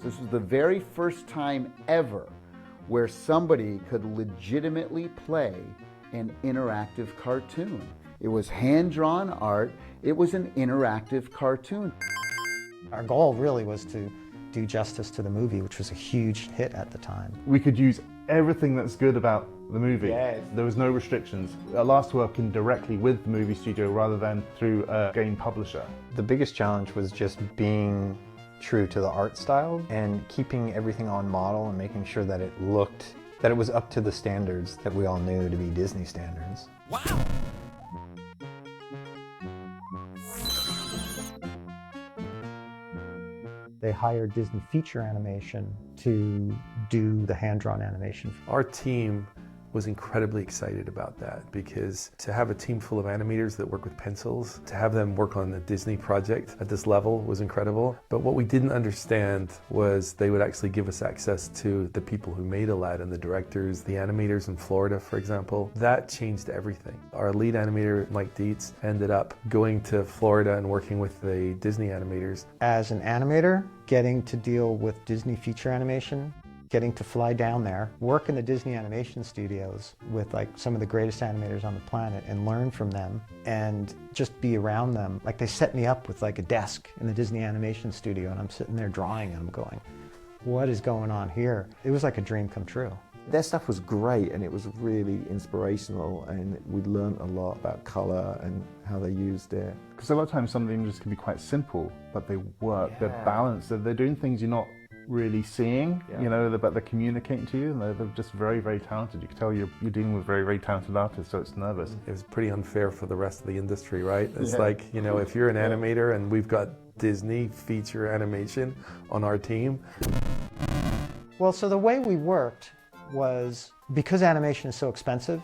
This was the very first time ever where somebody could legitimately play an interactive cartoon. It was hand-drawn art, it was an interactive cartoon. Our goal really was to do justice to the movie, which was a huge hit at the time. We could use everything that's good about the movie. Yes. There was no restrictions. Allow us to work in directly with the movie studio rather than through a game publisher. The biggest challenge was just being true to the art style and keeping everything on model and making sure that it looked, that it was up to the standards that we all knew to be Disney standards. Wow! They hired Disney Feature Animation to do the hand-drawn animation. Our team was incredibly excited about that because to have a team full of animators that work with pencils, to have them work on a Disney project at this level was incredible. But what we didn't understand was they would actually give us access to the people who made Aladdin, the directors, the animators in Florida, for example. That changed everything. Our lead animator, Mike Dietz, ended up going to Florida and working with the Disney animators. As an animator, getting to deal with Disney Feature Animation, getting to fly down there, work in the Disney animation studios with like some of the greatest animators on the planet and learn from them and just be around them. Like they set me up with like a desk in the Disney animation studio and I'm sitting there drawing and I'm going, what is going on here? It was like a dream come true. Their stuff was great and it was really inspirational and we learned a lot about colour and how they used it. Because a lot of times some of the images can be quite simple, but they work, Yeah. they're balanced, they're doing things you're not really seeing, you know, but they're communicating to you and they're just very, very talented. You can tell you're dealing with very, very talented artists, so it's nervous. It was pretty unfair for the rest of the industry, right? It's like, you know, if you're an animator and we've got Disney feature animation on our team. Well, so the way we worked was, because animation is so expensive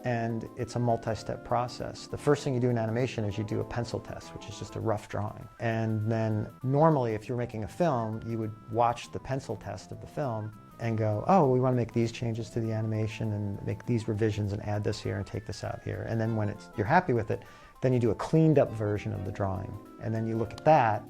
and it's a multi-step process, the first thing you do in animation is you do a pencil test, which is just a rough drawing. And then normally if you're making a film, you would watch the pencil test of the film and go, oh, we want to make these changes to the animation and make these revisions and add this here and take this out here. And then when you're happy with it, then you do a cleaned up version of the drawing. And then you look at that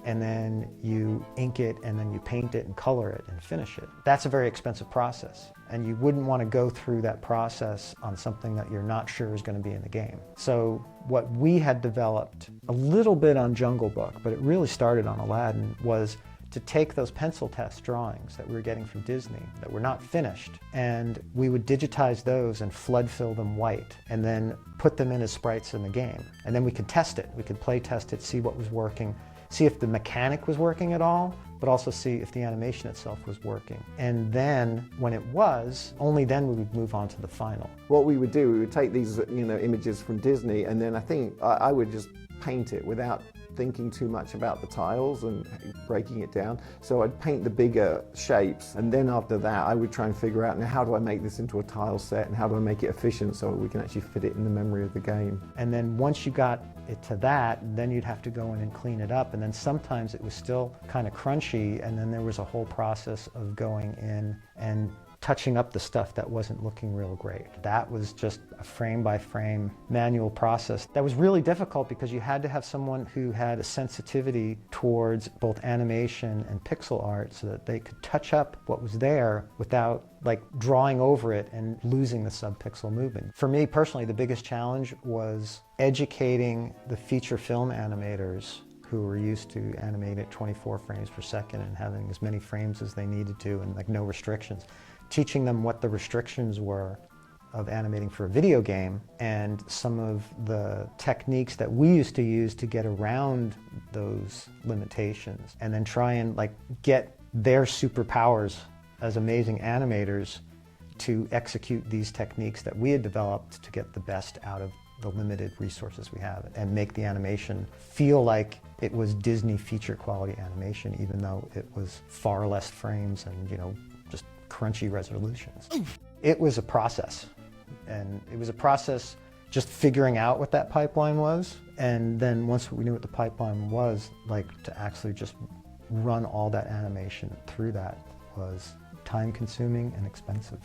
and then you ink it and then you paint it and color it and finish it. That's a very expensive process. And you wouldn't want to go through that process on something that you're not sure is going to be in the game. So what we had developed a little bit on Jungle Book, but it really started on Aladdin, was to take those pencil test drawings that we were getting from Disney that were not finished, and we would digitize those and flood fill them white and then put them in as sprites in the game. And then we could test it. We could play test it, see what was working, see if the mechanic was working at all, but also see if the animation itself was working. And then, when it was, only then we would move on to the final. What we would do, we would take these images from Disney and then I think I would just paint it without thinking too much about the tiles and breaking it down. So I'd paint the bigger shapes and then after that I would try and figure out, now how do I make this into a tile set and how do I make it efficient so we can actually fit it in the memory of the game. And then once you got it to that, then you'd have to go in and clean it up, and then sometimes it was still kind of crunchy, and then there was a whole process of going in and touching up the stuff that wasn't looking real great. That was just a frame-by-frame manual process that was really difficult because you had to have someone who had a sensitivity towards both animation and pixel art so that they could touch up what was there without like drawing over it and losing the sub-pixel movement. For me personally, the biggest challenge was educating the feature film animators who were used to animate at 24 frames per second and having as many frames as they needed to and like no restrictions. Teaching them what the restrictions were of animating for a video game and some of the techniques that we used to use to get around those limitations, and then try and like get their superpowers as amazing animators to execute these techniques that we had developed to get the best out of the limited resources we have and make the animation feel like it was Disney feature quality animation, even though it was far less frames and, you know, just crunchy resolutions. It was a process, and it was a process just figuring out what that pipeline was, and then once we knew what the pipeline was, like to actually just run all that animation through that was time consuming and expensive.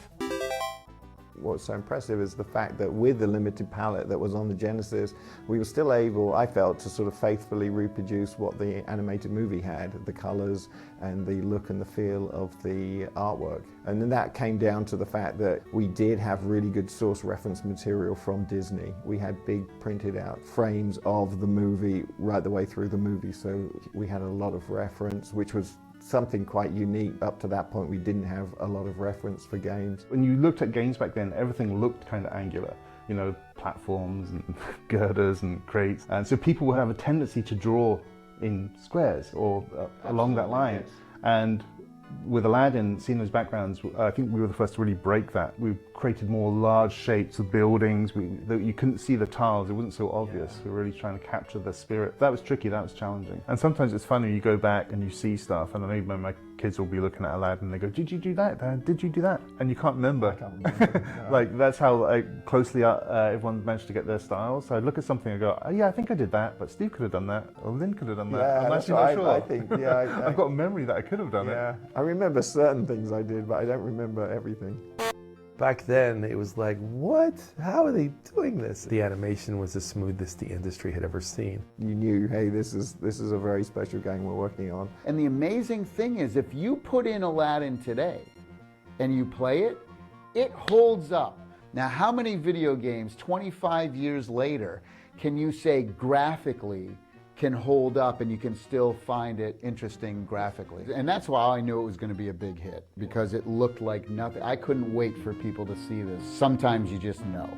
what's so impressive is the fact that with the limited palette that was on the Genesis, we were still able, I felt, to sort of faithfully reproduce what the animated movie had, the colors and the look and the feel of the artwork. And then that came down to the fact that we did have really good source reference material from Disney. We had big printed out frames of the movie right the way through the movie, so we had a lot of reference, which was something quite unique. Up to that point, we didn't have a lot of reference for games. When you looked at games back then, everything looked kind of angular. You know, platforms and girders and crates. And so people would have a tendency to draw in squares or along that line. Yes. And with Aladdin, seeing those backgrounds, I think we were the first to really break that. We created more large shapes of buildings. You couldn't see the tiles, it wasn't so obvious. We were really trying to capture the spirit. That was tricky, that was challenging. And sometimes it's funny, you go back and you see stuff, and I know even my kids will be looking at Aladdin and they go, "Did you do that, Dad? Did you do that?" And you can't remember. I can't remember. No. Like, that's how closely everyone managed to get their styles. So I'd look at something and go, "Oh, yeah, I think I did that, but Steve could have done that, or Lynn could have done that." Yeah, I'm that's actually not right. sure. I think, yeah. I've got a memory that I could have done Yeah. it. I remember certain things I did, but I don't remember everything. Back then, it was like, what? How are they doing this? The animation was the smoothest the industry had ever seen. You knew, hey, this is a very special game we're working on. And the amazing thing is, if you put in Aladdin today and you play it, it holds up. Now, how many video games 25 years later can you say graphically can hold up and you can still find it interesting graphically? And that's why I knew it was going to be a big hit, because it looked like nothing. I couldn't wait for people to see this. Sometimes you just know.